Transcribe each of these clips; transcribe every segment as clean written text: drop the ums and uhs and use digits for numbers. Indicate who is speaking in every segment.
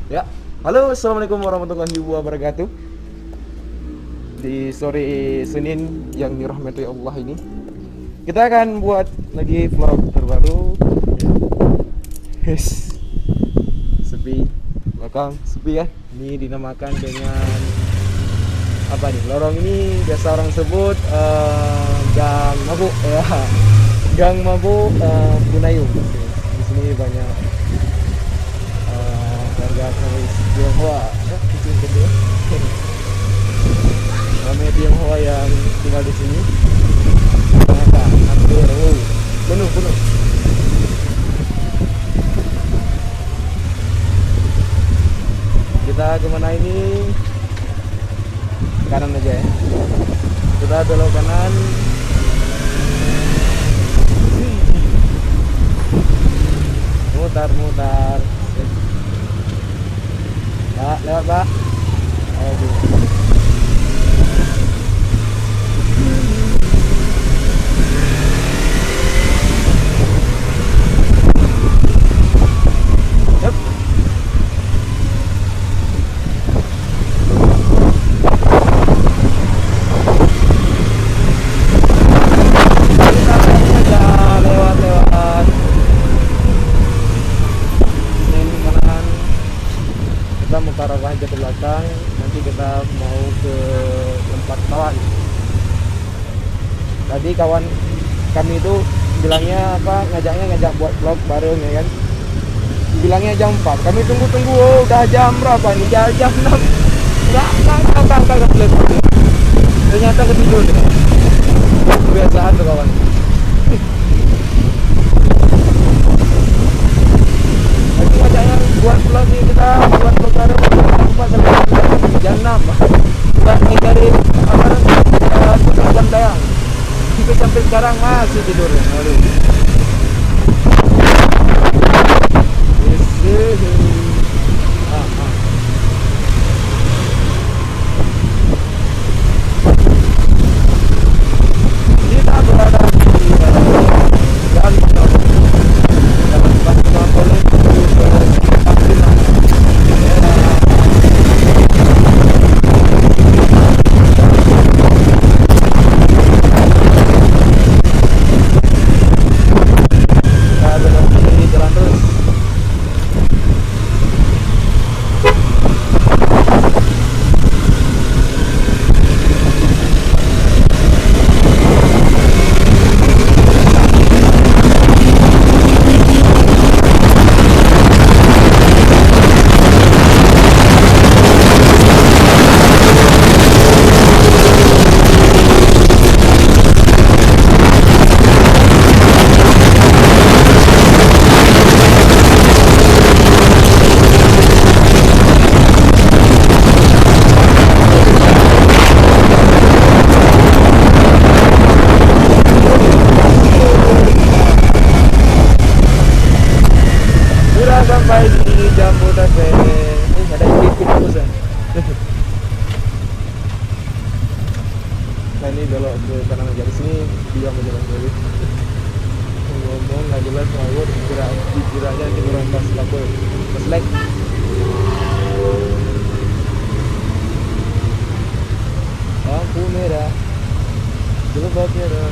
Speaker 1: Ya, halo, assalamualaikum warahmatullahi wabarakatuh. Di sore Senin yang dirahmati Allah ini, kita akan buat lagi vlog terbaru. Yes, sepi, belakang sepi ya. Ini dinamakan dengan apa nih? Lorong ini biasa orang sebut gang mabuk ya, gang mabuk Punayung. Di sini banyak warga Tionghoa ya, itu yang kedua. Ramai Tionghoa yang tinggal di sini. Ternyata hampir penuh. Kita kemana ini? Kanan aja ya. Kita belok kanan. Mutar. Pak, lewat Pak. Aduh. Yep. Kita aja lewat. Ini kanan. Kita mutar arah aja ke belakang. Nanti kita mau ke tempat kawan. Tadi kawan kami itu bilangnya ngajak buat vlog bareng ya kan. Bilangnya jam 4. Kami tunggu, udah jam berapa nih? Jam 6. Enggak telepon. Ternyata ketidur. Kebiasaan tuh kawan. Itu ajaknya buat vlog nih, kita buat vlog bareng. Jam 6. Buat ngindari jam tayang. Sampai sekarang masih tidur ya. Aduh. Kita berada di jalan terus. Sudah sampai di Jabodetabek. Ada yang dikit bosan. Nah ini belok ke kanan aja, di sini dia mau jalan balik. Ngomong nggak jelas ngawur, dikiranya ini orang pas lapor, pas leg. Lampu merah, jilbab merah.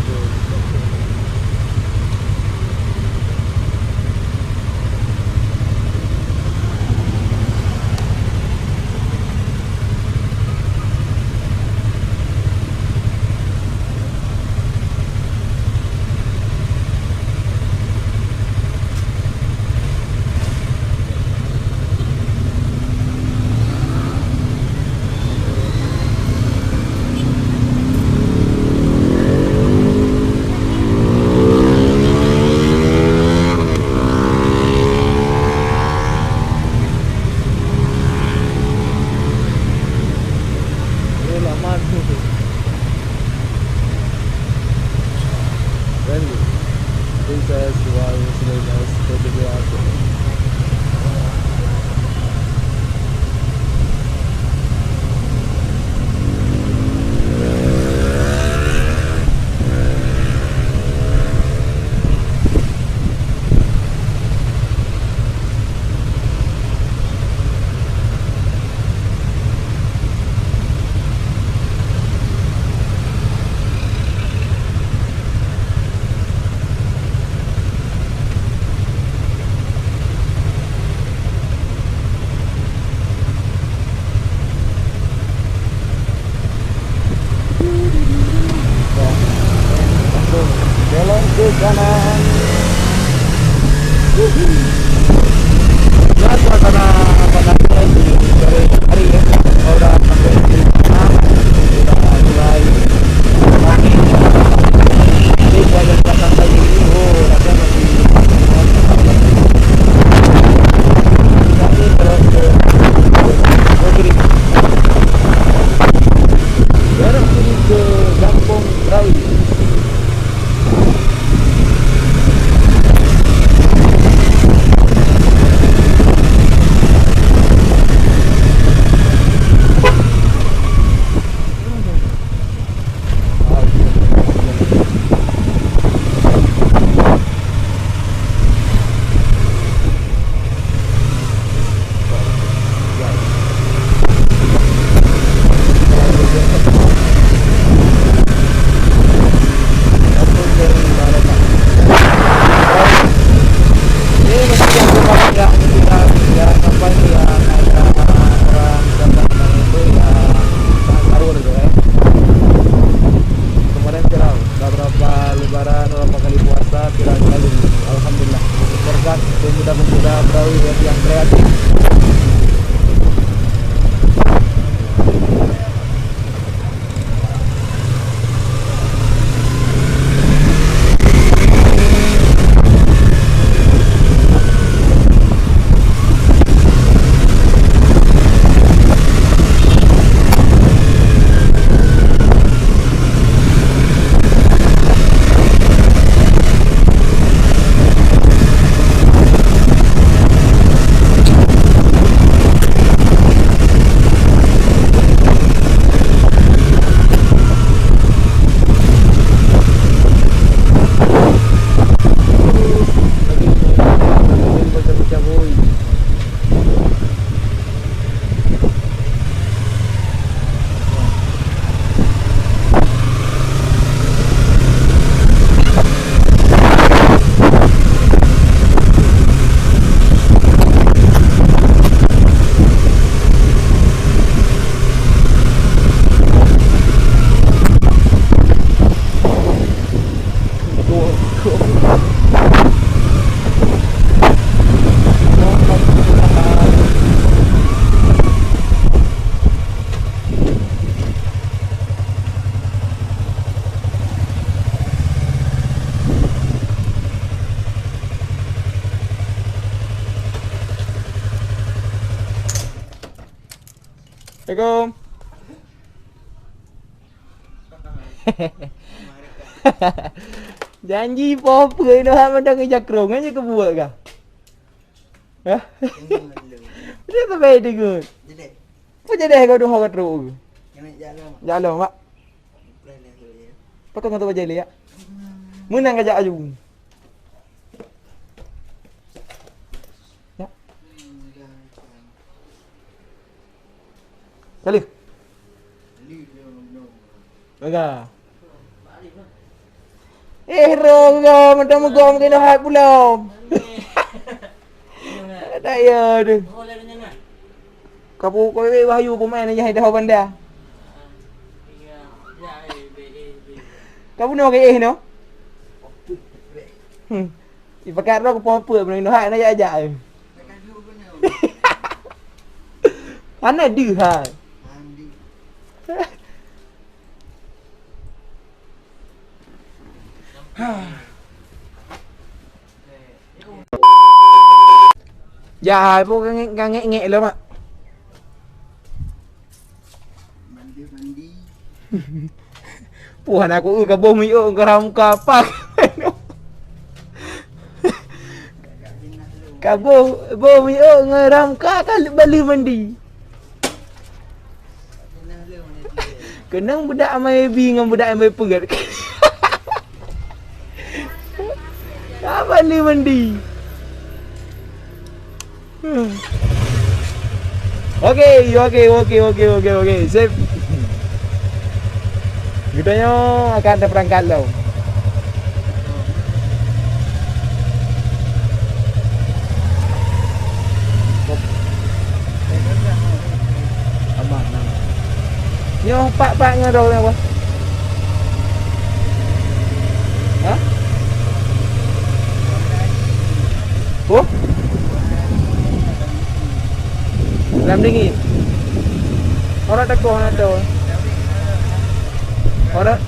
Speaker 1: Assalamualaikum. Janji apa ini hak mandang jakrong aja ke buat kah? Hah? Dia tak baik dengar.
Speaker 2: Jadi,
Speaker 1: Apa jadi kau tu orang teruk?
Speaker 2: kena jalan.
Speaker 1: Jalan mak.
Speaker 2: Plan yang tu ya.
Speaker 1: Pakai kau tu baca ya. Menang kajak aju. Ya. Kali. Baga. Roga, macam gom kena hak pula. Tak ya tu. Kapu kau wahyu pemain aja dah banda. Kamu nak ke no? Ipakat ro ko apa benda no hak nak ajak.
Speaker 2: Tekan dulu kena.
Speaker 1: Mana dia ha?
Speaker 2: Andi.
Speaker 1: Ya, pun ngek-ngek lah mak.
Speaker 2: Mandi.
Speaker 1: Puan aku kabur miuk geram kapak. Kabur miuk geram kakak balik mandi.
Speaker 2: Kena lu mana dia.
Speaker 1: Kenang budak amai bi dengan budak amai pegat. Kak balik mandi. Okey. Sip. Kitanya akan ada perangkat tau. Aman. Yo pak ngerol apa? Hah? Oh? Dalam dingin. Orang tak kau nak tahu. Orang.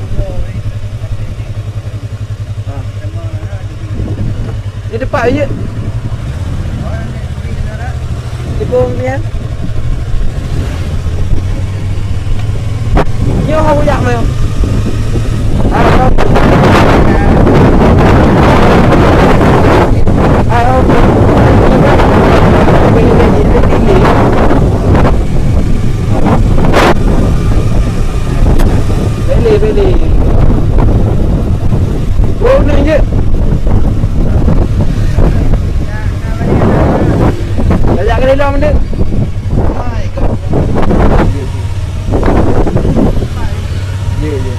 Speaker 1: Di depan aja. Di bawah ni kan. Nyo hau yak mai. Beli. Oh ni je. Ajak ke dalam benda.
Speaker 2: Hai kau.
Speaker 1: Je.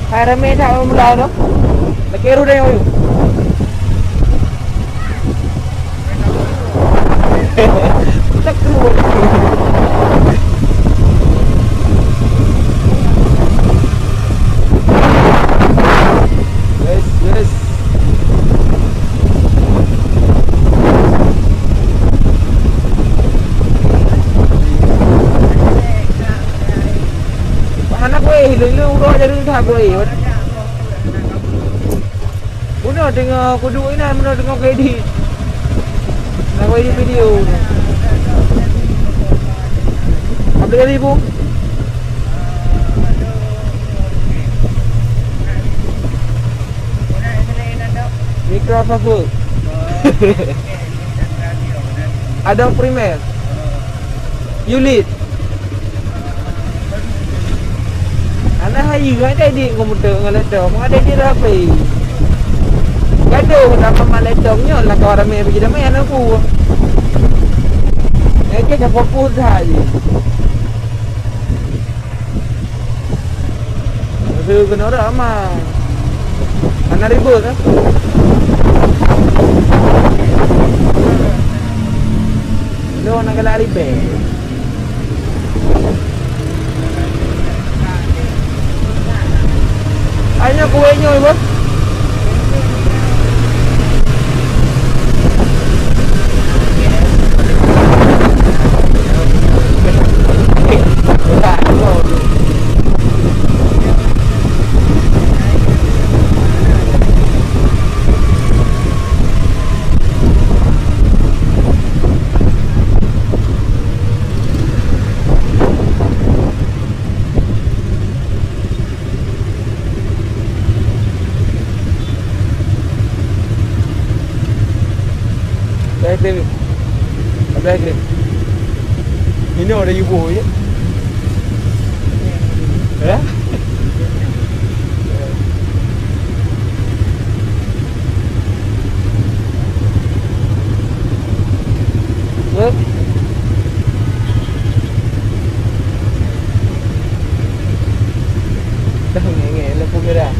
Speaker 1: Hai ramai tak mula tu. Nak keru dah yang you. Tak keru. Yes. Anak gue lu udah jadi tak gue. Udah dengar aku dua ini mana dengar ke edit. Nak gue edit video. Apa kali ibu? Microsoft Word. Ada Premiere. Ulit. Anak hayu kan edit komputer dengan laptop. Ada edit apa? Gaduh dapat mak laptopnya lah kau ramai pergi dah main aku. Okey dah fokus saja. Itu kena orang mah. Anak ribut ah. Lo nak galak ribet. Hanya kuenya ibu. Udah green. Ini ada ibu ya. Ya? Look. Dah ngenge lampu merah.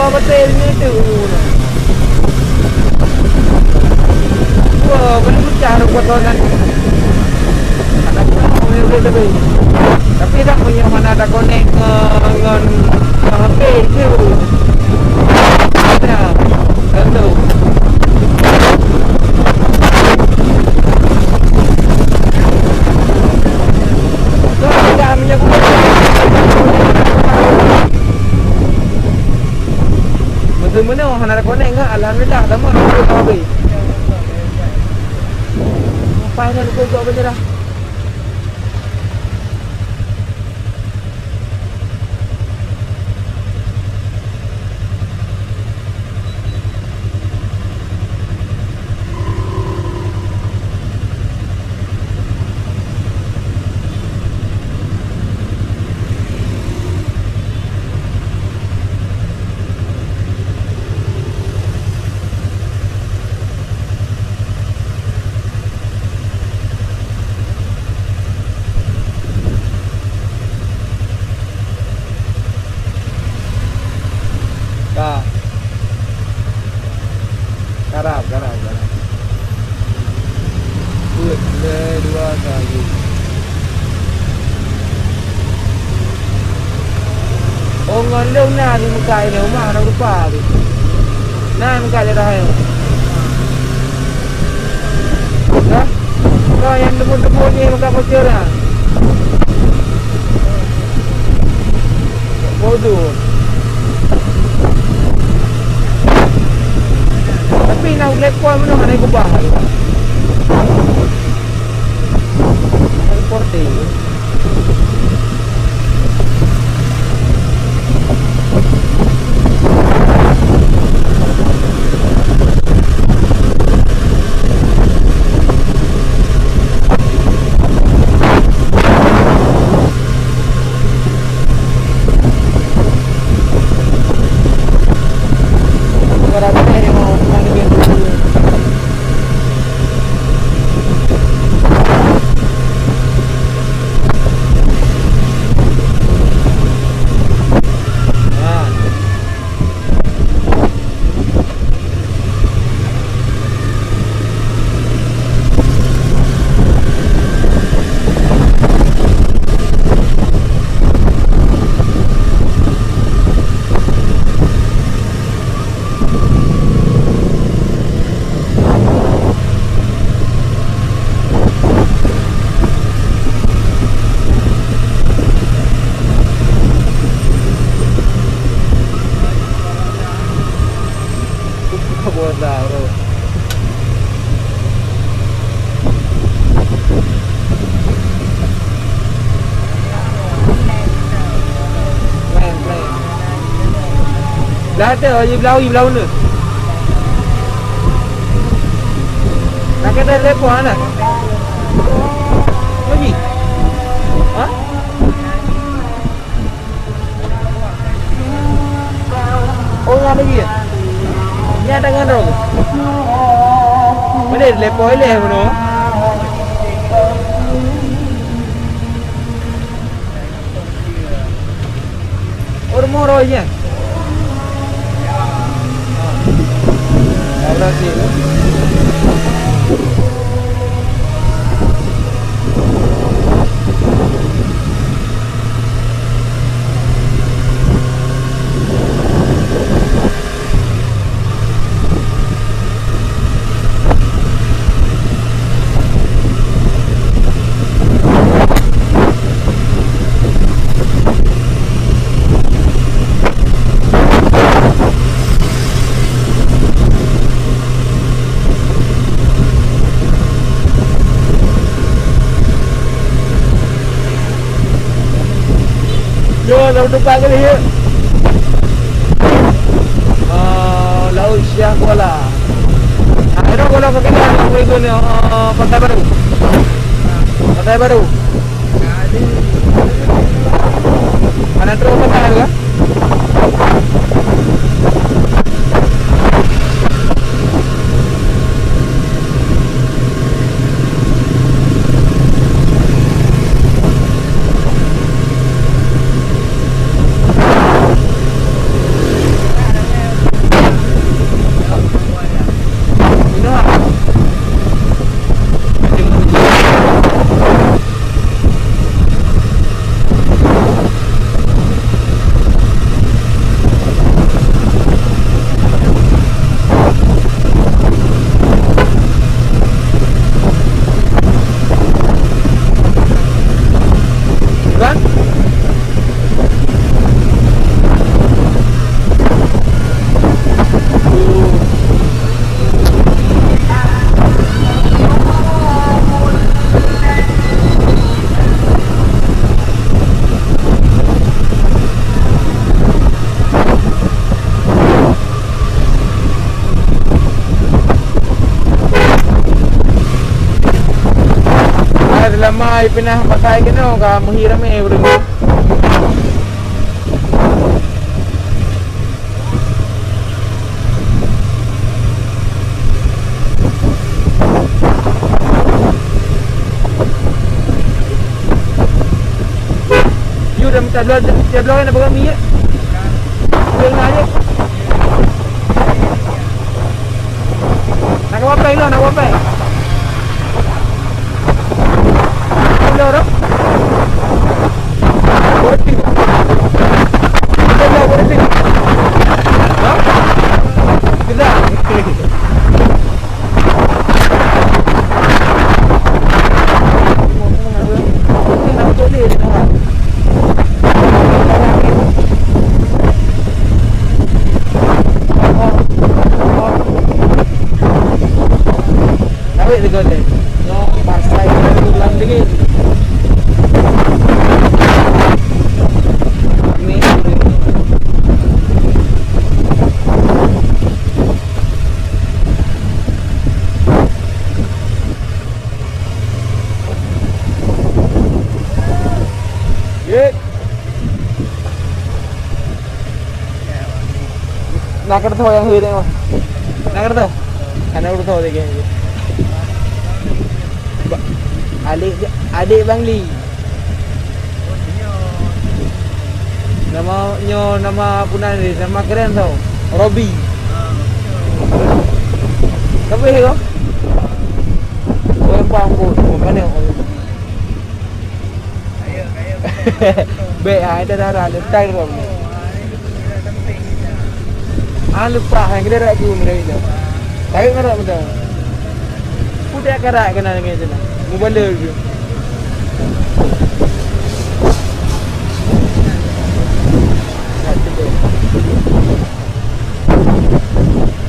Speaker 1: Dua betul ni tu. Wah, boleh pecah kotoran. Ada kau ni lebih. Tapi dah punya mana ada connect dengan HP tu. Ya, tentu. Kau tidak menyebut. Betul-betul orang nak connect ke? Alhamdulillah, lama aku tak habis. Apa yang nak kau benda dah? Garap. Dua kali. Oh ngondong na di muka ini rumah nak lupa tu. Nah muka dia dah. Dah. Kau yang temu-temu ni muka pasir dah. Bodoh. Tapi nak lepas mana mana aku bahas. Porting. Dah ada je belau ni. Nak kena telefon nak. Lepoy-leh mono. Orang moronya. Ya Brazil. Yo, laut depan kali ya. Laut Syah Kuala. Itu kalau ke kena itu ni Pantai Baru. Pantai Baru. Mana terus pantai tu kan? Lama pinah pakai kena ka menghiram bro. You dah minta dia belakang nak pegang minyak. Dia aja. Nak wapai lo, nak wapai. Orang berhenti tidak berhenti tidak awet juga deh pasai ulang dingin. Nak kertas yang hidup mah. Nak kertas. Karena udah tahu dia kayaknya. Adik Bang Li. Nama punan ni, nama keren tau. Robi. Tapi kau? Kau pangkut, mana? Be, ada darah, letak kau ni. Lupa, yang kita rak tu mereka itu. Tapi ngarak betul. Pudak karak kena dengan itu. Mubala je.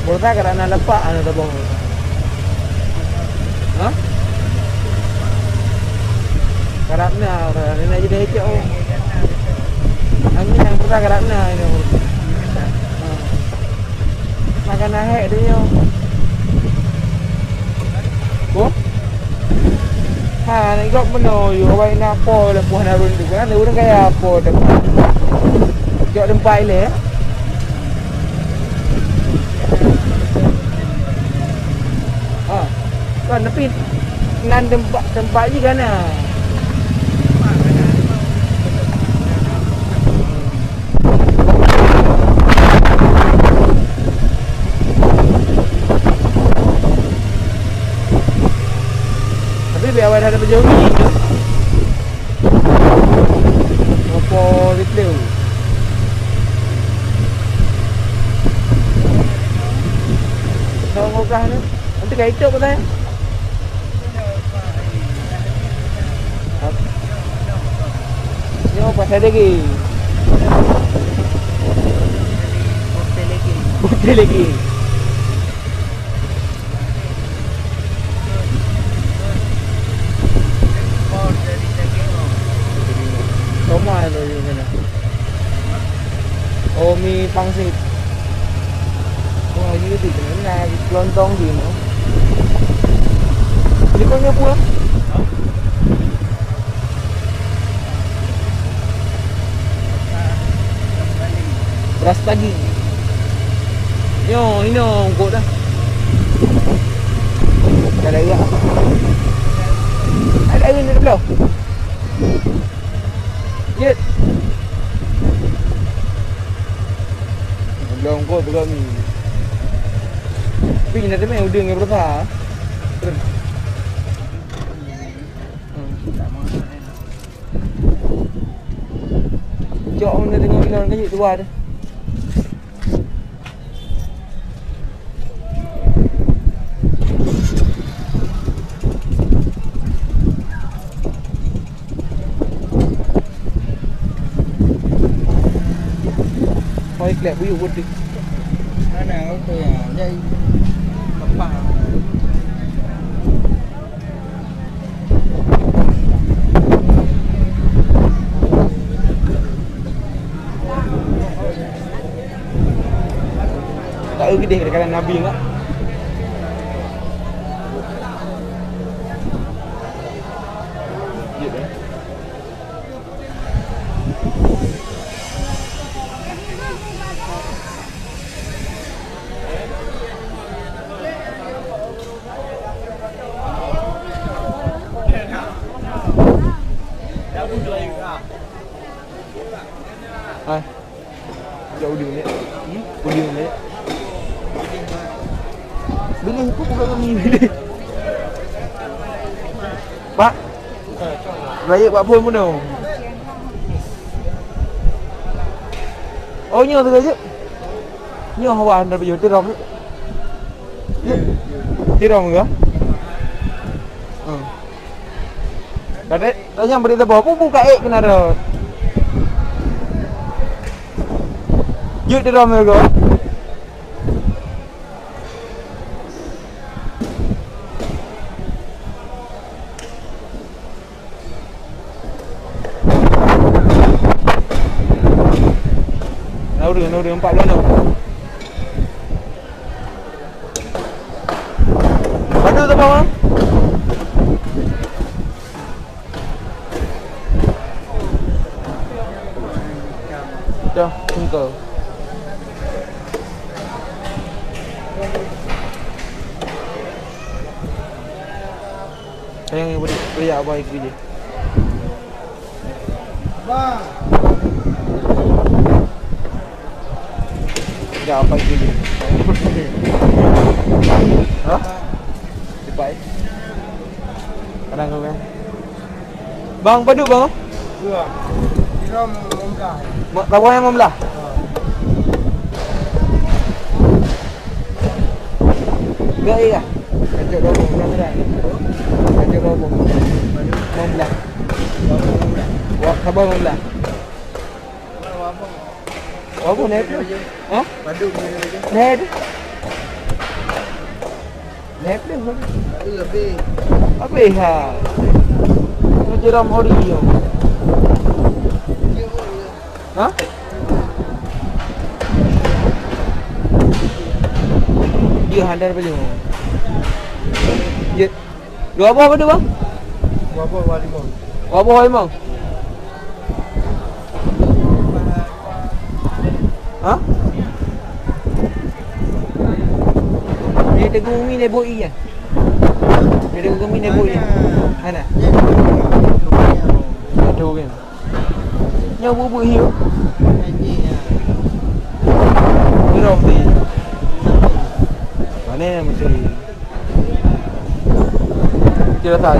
Speaker 1: Boleh karak nak lepak anu tabung. Ha? Karakna orang ni nak jadi hecok. Angin yang pertama karakna ini. Makan nahek dia. Oh? Ha, nak gok beno you awak nak apa lepuh narun tu kan dia orang kaya apa dah. Jok dempai le. Ha. kan tapi nan tempat ni kan ah. Tapi biar awak dah ada jauh ni. Apa replay? Kau ngokah ni. Nanti kait tu apa Yo pasal lagi. Hotel lagi. Sama lo yung mana. Oh mi pangsit. Oh ini tu dengan lontong di no. Jadi kau nyapu lah. Beras daging. Yo, ini kok dah. Ada air. Ada air ni belah. Yet. Belum kau belum ni. Tapi nak main udang yang berapa? Jom nak tengok ilan kajik tu ada. Thôi lẹ ví dụ quân đi.
Speaker 2: Cái nào tôi dây cặp ba.
Speaker 1: Tak gede kadang-kadang Nabi enggak. Gitu. Hai. Jauh di mana? Udi mana? Beli aku bukan kami beli. Pak. Raya Pak Pun pun dong. Oh nyo tu aja. Nyo hawa anda pergi tiram. Tiram ke? Kadang tanya berita bawa pun buka kena dah. Yuk tiram ke? Nau đường 4 lần rồi. Bắt đưa tao không á? Cho, không cờ. Yang beri apa lagi je?
Speaker 2: Bang.
Speaker 1: Dah apa lagi je? Hah? Cepat. Kadang kau kan. Bang, padu bang.
Speaker 2: Dua. Tiram mungkah.
Speaker 1: Tahu yang membelah. Gak iya. Kacau robong berat. Kacau robong. Membelah. Wah, sabar membelah. Apa net? Hah?
Speaker 2: Padu ni.
Speaker 1: Net. Net dia.
Speaker 2: Padu lebih.
Speaker 1: Apa ha? Macam ori yo. Hah? Dia handal baju. Dia. Dua apa tu bang?
Speaker 2: Berapa wali bang?
Speaker 1: Apa wali bang? Hah? Ni tegung ni boi ya. Dia ada kami ni boleh. Mana? Ada kan. Nyawa bubuh hiu. Geram ni. Mana yang mesti? Kira tak.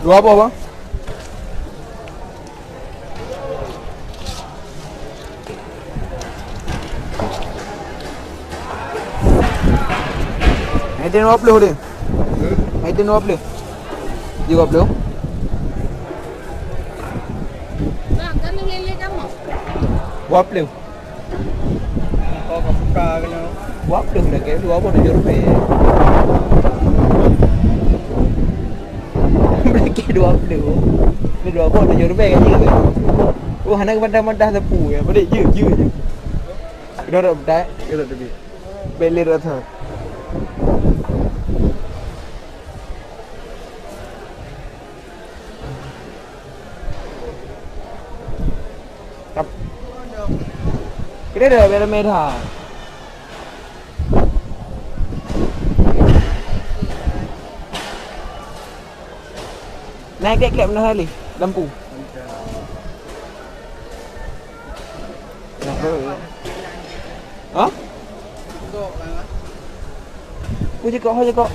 Speaker 1: Dua apa bang? Itu 20 dia. Itu 20. 30.
Speaker 3: Bang, kan lele kamu.
Speaker 1: 20.
Speaker 2: Kau buka kena.
Speaker 1: 20 dah kira 20 rupiah. Mereka 20. Ni 20 rupiah kan je. Oh, anak madah-madah tepu ya. Balik je je. Kita dah betai, kita dah tepi. Belir rasa. Kita dah bela merah. Naik klep mana kali? Lampu. Ha? Aku cakap.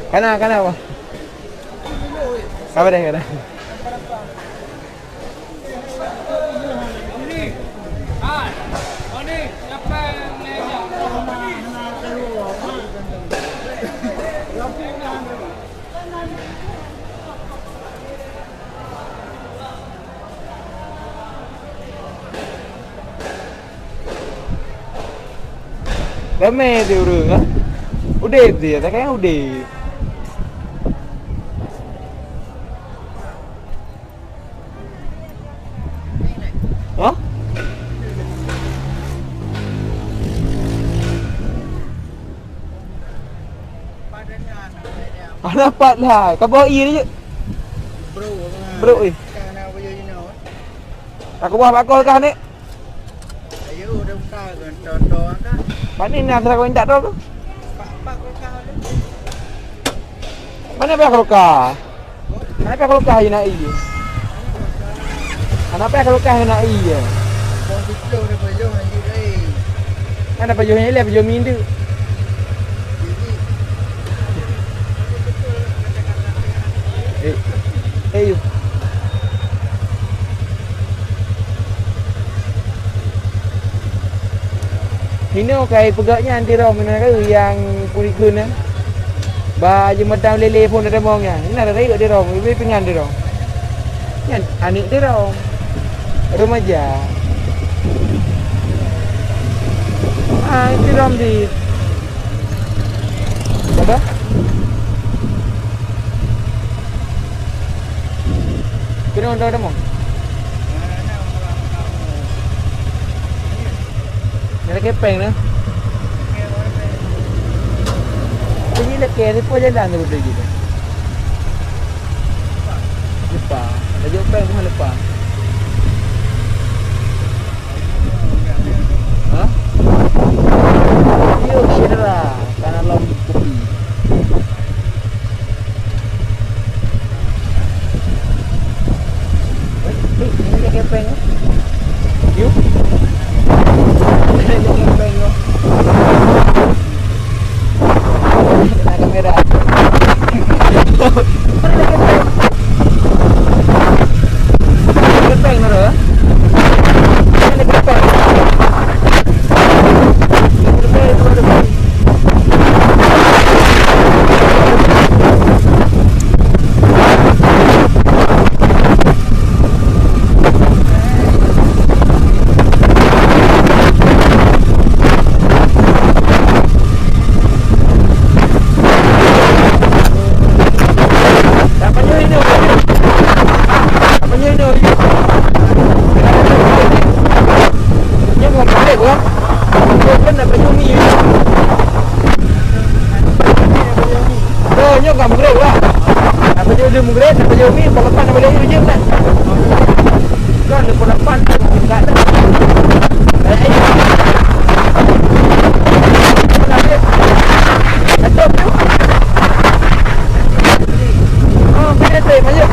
Speaker 1: Kana apa? Apa dah kana? Ramai dia orang ah. Udip dia, tak kaya udip. Ha? Dapat lah. Kau bawa je. Bro. Aku buah bakal kah ni?
Speaker 2: Ayo dah buka kan. Contoh kan.
Speaker 1: Mana ni nak kau minta tu?
Speaker 2: Pak kau ni.
Speaker 1: Mana pihak lokal? Mana pihak lokal yang nak iya? Mana pihak lokal yang nak iya?
Speaker 2: Kau situ dah baju lanjut lagi.
Speaker 1: Mana baju yang ni baju mindu. You. Ini okay pegaknya anti rom mana ke yang kurikun eh. Ba je madam lele pun ada mongnya. Ini ada raya dia rom, lebih pengan dia rom. Kan anik dia rom. Remaja. Ah, itu rom di. Apa? Kena onda ada mong. Ada kepeng na. Ini nak kiri pun jalan tu betul gitu. Lepas, ada kepeng pun lepas. Hah? Yo, cedera. Karena lom kopi. Ini dia kepeng. Yuk. Ini dia kepeng. Kena kamera. Mana dia kepeng? Kepeng mana? Mana kepeng? Kepeng tu ada. mungkin nak jauh ni lepas nak boleh je kan. Kan lepas enggak ada. Oh, beda tu macam.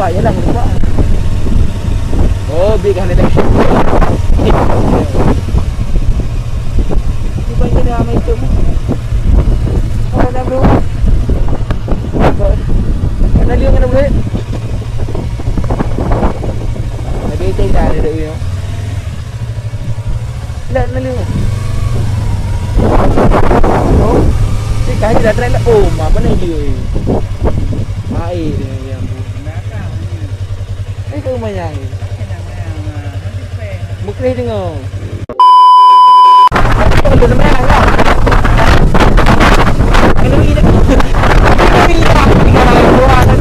Speaker 1: Ya lah lupa. Oh, big hand election. Di banyak dah main tu. Oh, dah bro. Ada liang ada boleh. Lagi cek dah ada you. Dah liang. Oh, si kai dah try lah. Oh, mana ni je. Mai dia. Itu lumayan. Mukri dengar. Itu lumayan lah. Ini dah. Ini dah. Tinggal dua ada.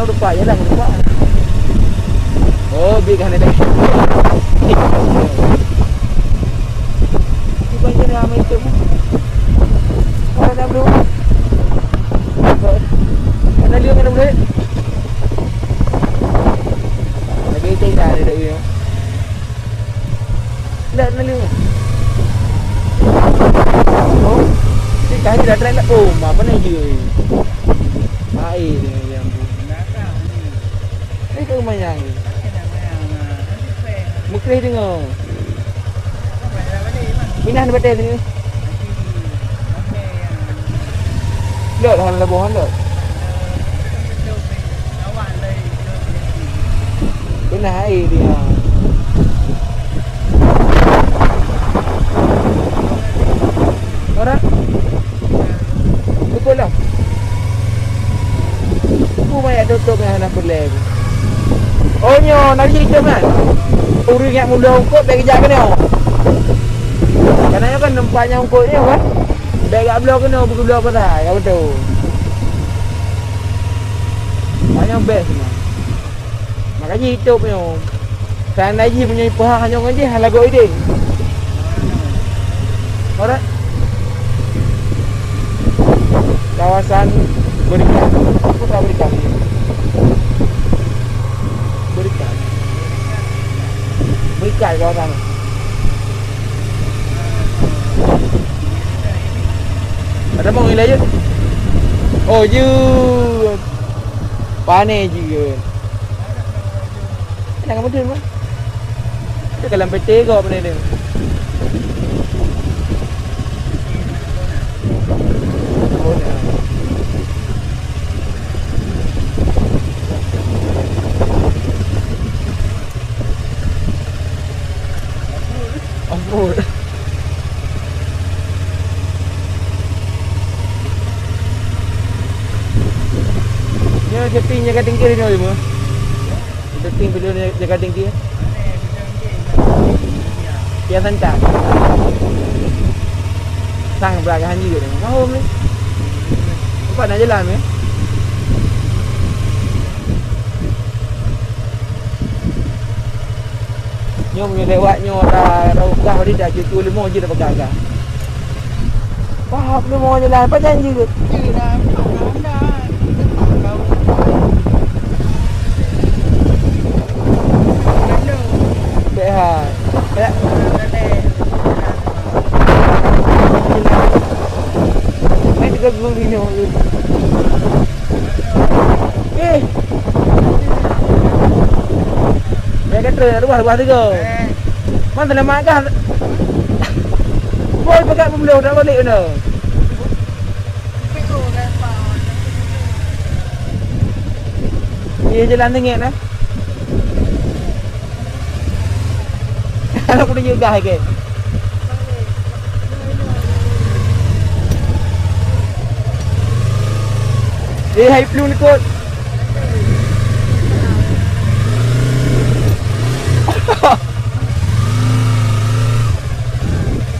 Speaker 1: Lupa ya lah lupa. Oh, big hand election. Di banyak dah main tu. Oh, dah bro. Ada liang ada boleh. Lagi cek dah ada you. Dah liang. Oh, si kai dah try lah. Oh, apa ni je. Mai dia. Itu lumayan. Mukri dengar. Minah ni betul ni. Lợn là bò hắn lợn. Cái này thì đó đó. Betul lah. Kumaya tutup yang nak boleh. Oh nyo, nak jadi kan? Uri yang muda ungkut bagi jaga ni. Karena kan tempatnya ungkut ni kan. Bagi blok ni, buku blok apa dah? Ya betul. Banyak best ni. Makanya hidup ni. Saya lagi punya pahak hanya orang je lagu ini. Alright. Kawasan berikan. Apa kau berikan? Berikan kawasan. Ada mau nilai je? Oh je. Panen je. Jangan betul mah. Itu kalau PT ke apa ni? Ampun. setting jaga tinggi ni semua. Setting video ni jaga tinggi. Yang sancak. Sang belakang juga ni. Mau ni. Nampak nak jalan ni. Nyom ni lewatnya dah ukah tadi dah cucu 5 je dah pegang dah. Wah, belum mau jalan apa janji ke?
Speaker 2: Dah, dah.
Speaker 1: Behat. Ya. Main juga belum ini. Eh. Ya kata ruah tiga. Mana nak makan? Boy pakai pembeli dah balik mana? Dia jalan tengok nah. Kalau aku juga ke. Hai flu ni kot.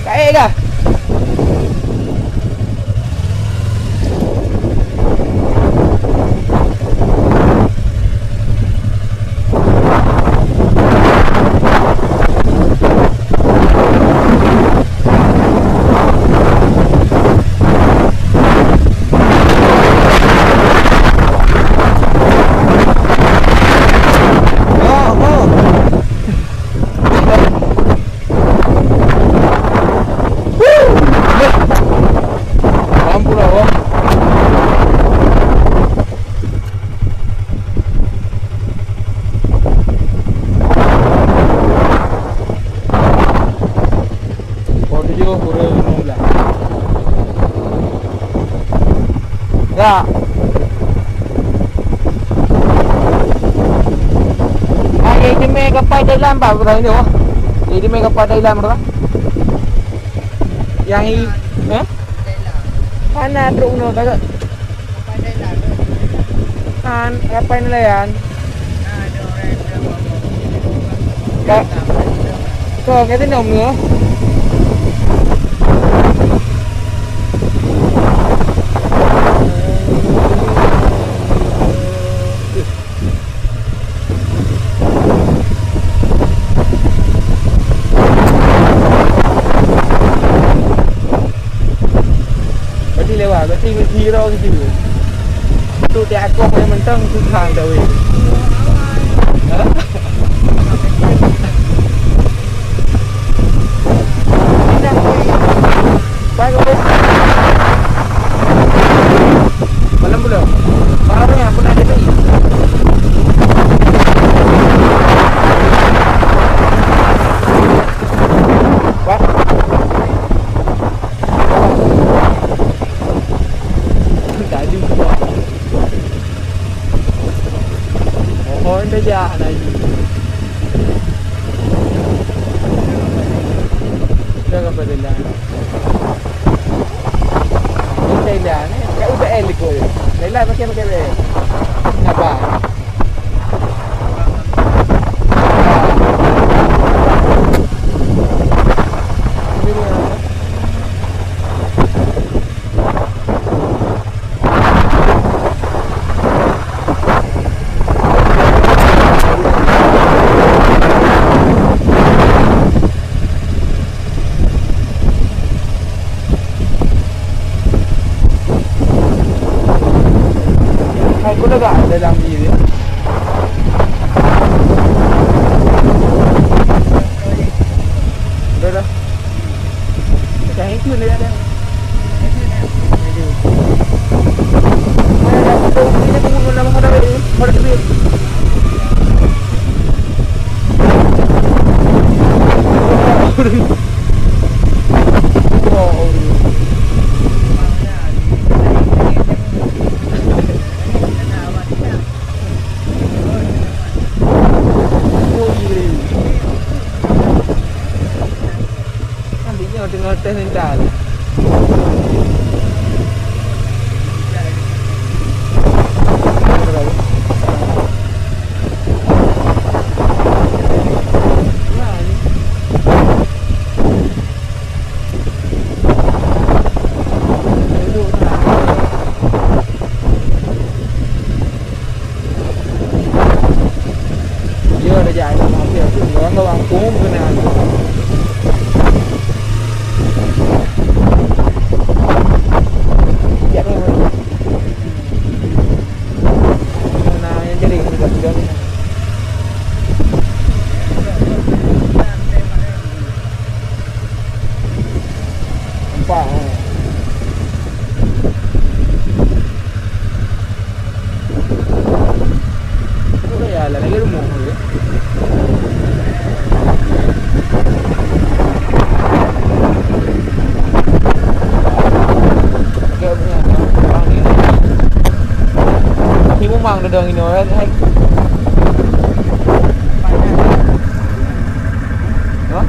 Speaker 1: Kayak kah? Tak. Ini main kapal Thailand pak berapa ini oh? Ini main kapal Thailand berapa? Yang ini, mana truk no tak? Kan apa ini layan? Kak, kau ngerti nom nữa? Berarti hero gitu. Tu dia aku yang mentang tu hang dah weh. Ha? Baik. Malam belum. Baru yang pernah ada ni. Wah. Oh, ini dia lagi. Jangan berdelah. Ini Thailand ni, kat UBL ikut je. Thailand pakai UBL. Apa? Aku dah tak dalam ni dia. Dah. Macam itu dia ada. Mana dah tahu ni aku mau nama ada ni. Ada tu. Tengah test rental. Berapa? lupa. Udah ya, lagi rumah ya. Khi muốn mang được đường thì nói hay đó.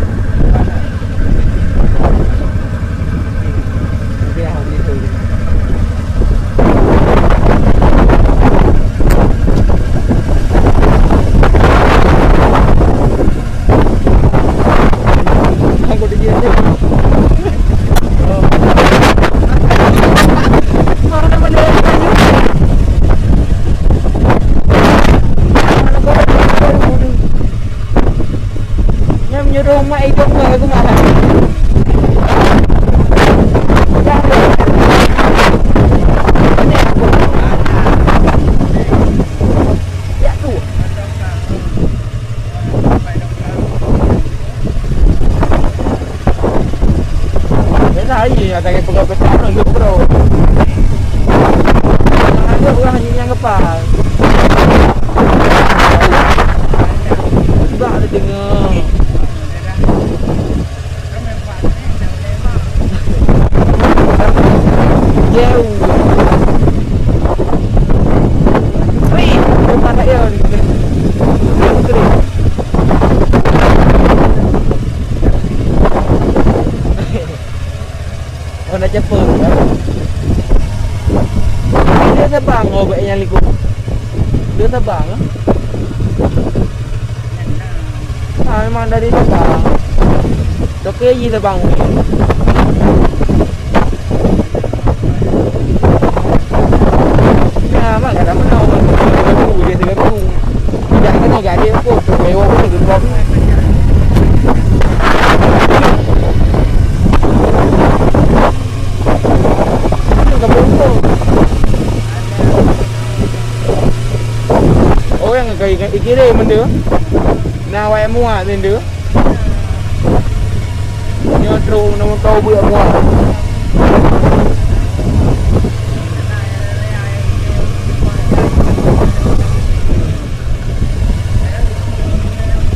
Speaker 1: Aku dia tu. Mana mana Nhâm như rô mày trong người của mà cái gì ya kayak pegawai orang gitu bro. Hanya bukan hanya apa. Sudah ada dengar. Jauh. Wih, bukan ada yang Honda Cepet kan? Dia terbang obeknya liku. Dia terbang. Memang dari terbang. Oke, ji terbang. Nah, mak ada mana orang dia tu. Tidak kena gaji aku, mewah pun gitu bom. Oh yang kayak kiri mende. Nah wae muat mende. Nyotro nama kau buat muat.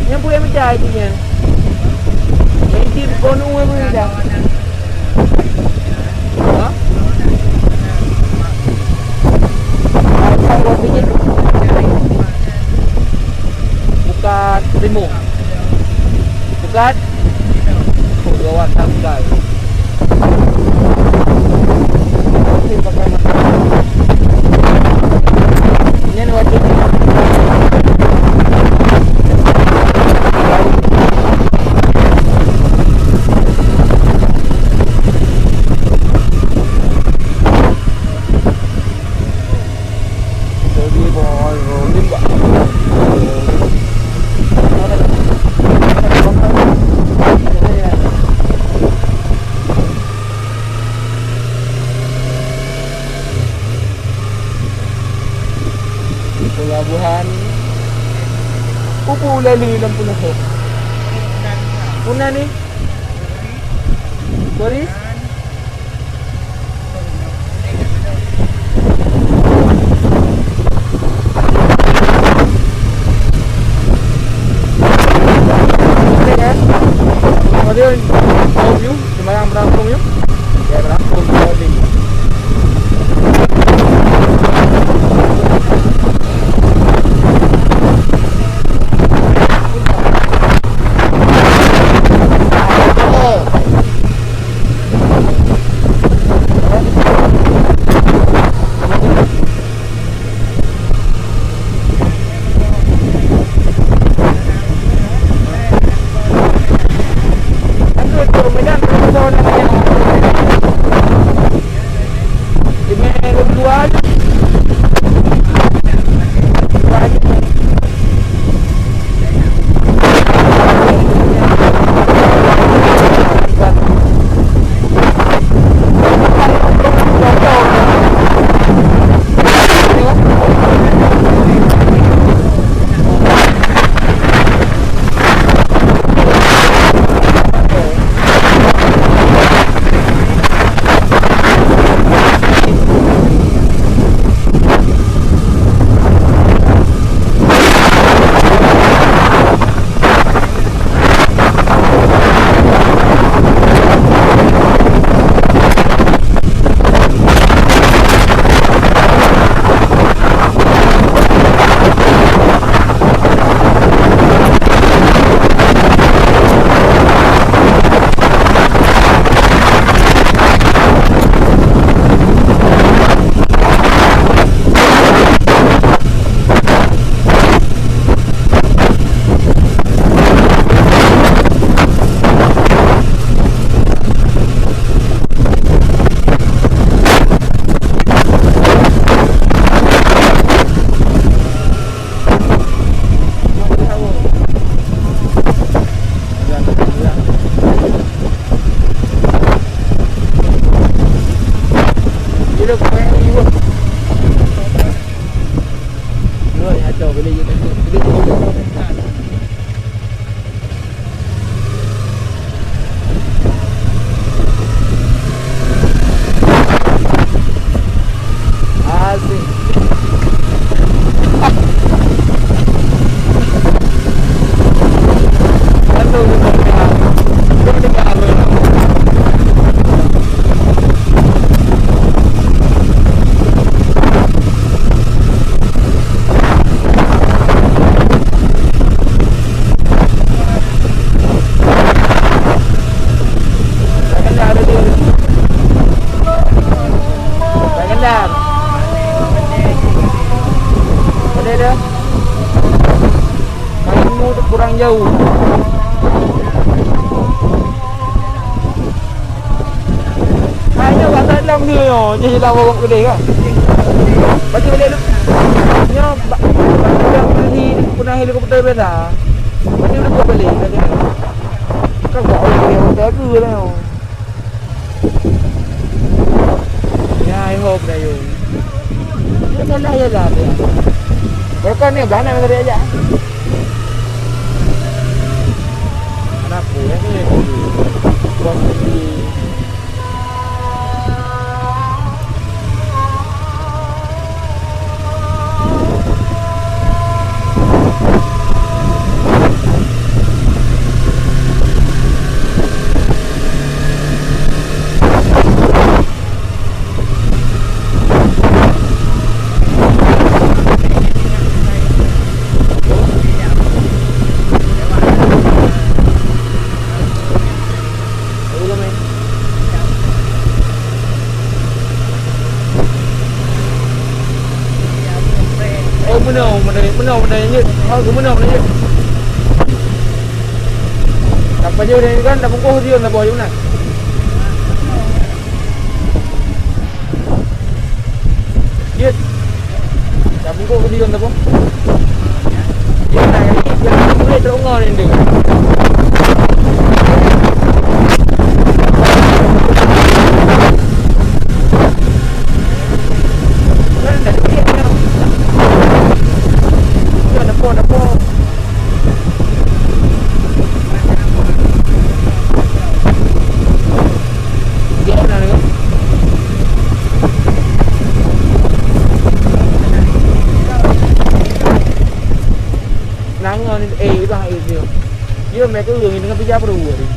Speaker 1: Yang boleh mencari dia. Yang di kono boleh dah. Ha? Bukan timur. Bukan. Oh, gawat sampai. Okey pakai masker. Ini wajib. Pelabuhan Upu Lali dan Punaho. Puna ni. Boris. Kemudian Om Yu, Semarang Berangkung Yu. Ya Berangkung Lali. macam dia yo, je lah orang gede kan. Bagi balik lu. Nya yang beli pernah helikopter biasa. Bagi udah buat balik tadi. Kan buat helikopter tu lah. Ya, I hope dah yo. Ya salah ya dah dia. Berkan ni belana tadi aja. Kenapa ya ni? Buat sendiri. Menang je. Aku menang je. Apa je ni kan dah bungkus dia nak bawa je mana? Dia dah bungkus dia nak bawa. Dia nak ni dia boleh terongor ni dia. Dia mereka urang dengan pijak perlu ni.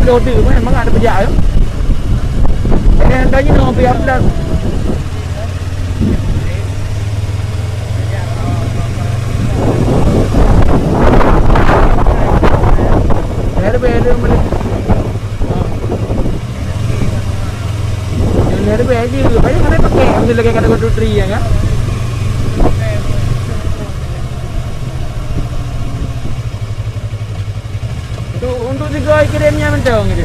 Speaker 1: boleh order pun memang ada pejak ya. Andanya nak biar dah. Ada mana? Yang ada aja. Banyak kan pakai ambil lagi kata kata tri ya kan? Untuk juga kirimnya mentong gitu.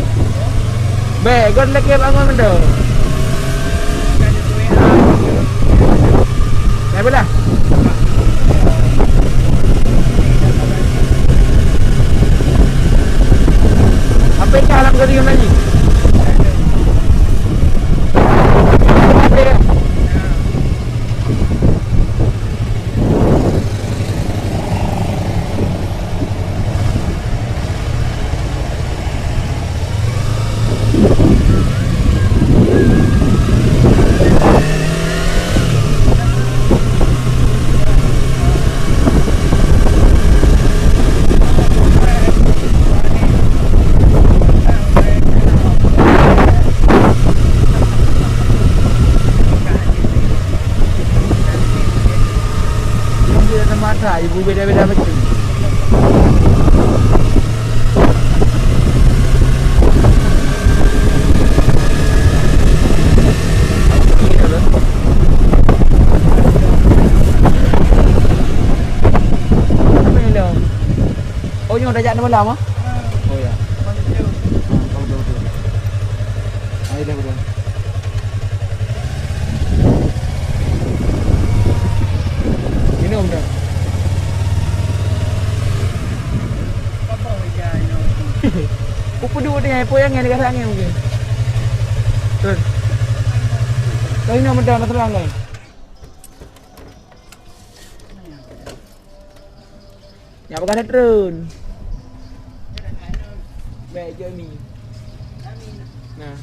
Speaker 1: Baik, god lagi bangun mentong. Apa dah? Apa yang alam kau tinggal lagi? Mata ibu beda-beda macam. Oh, nyo dah jak nama lama? Oh ya. Oh, betul. Ayo dah betul. Minum dah. Upo dua dengan apa yang ada kasarnya mungkin. Terus. Kau ini nama dah terang kan? Ya apa kata turun? Baik je ni. Nah.